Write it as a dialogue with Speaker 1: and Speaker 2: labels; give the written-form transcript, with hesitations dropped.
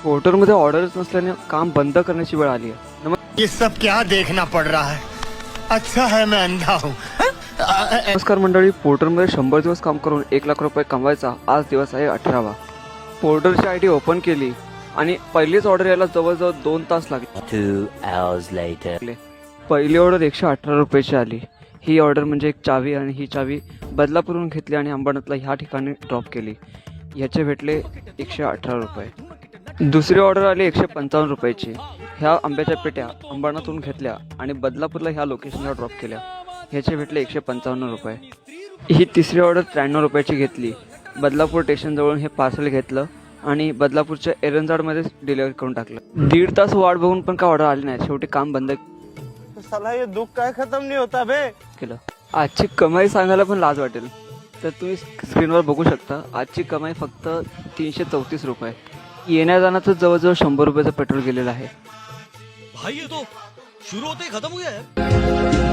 Speaker 1: पोर्टरमध्ये ऑर्डरच नसल्याने काम बंद करण्याची वेळ आली आहे।
Speaker 2: ये सब क्या देखना पड़ रहा है? अच्छा है मैं अंधा हूँ।
Speaker 1: नमस्कार मंडळी, पोर्टरमध्ये 100 दिवस काम करून 1 लाख रुपये कमवायचा आज दिवस आहे 18वा। पोर्टरची आयडी ओपन केली आणि पहिलीच ऑर्डर यायला जवळजवळ 2 तास लागले।
Speaker 3: 2 hours later.
Speaker 1: पहिली ऑर्डर 118 रुपयाची आली। ही ऑर्डर म्हणजे एक चावी आणि ही चावी बदलापूरहून घेतली आणि अंबरनाथला ह्या ठिकाणी ड्रॉप केली। याचे भेटले 118 रुपये। दुसरी ऑर्डर आली 155 रुपयाची। ह्या आंब्याच्या पेट्या अंबरनाथहून घेतल्या आणि बदलापूरला ह्या लोकेशनला ड्रॉप केल्या। ह्याचे भेटले 155 रुपये। ही तिसरी ऑर्डर 93 रुपयाची घेतली। बदलापूर स्टेशनजवळून हे पार्सल घेतलं आणि बदलापूरच्या एरंजाडमध्ये डिलिव्हरी करून टाकलं। 1.5 तास वाट बघून पण काय ऑर्डर आली नाही। शेवटी काम बंद
Speaker 2: साला ये दुख काय खत्म नहीं होता बे।
Speaker 1: केलं। आजची कमाई सांगायला पण लाज वाटेल, तर तुम्ही स्क्रीनवर बघू शकता। आजची कमाई फक्त 334 रुपये। येण्या जाण्याचं जवळजवळ 100 रुपयाचं पेट्रोल गेलेलं आहे।
Speaker 4: भाई ये तो शुरू होते ही खत्म हो गया है।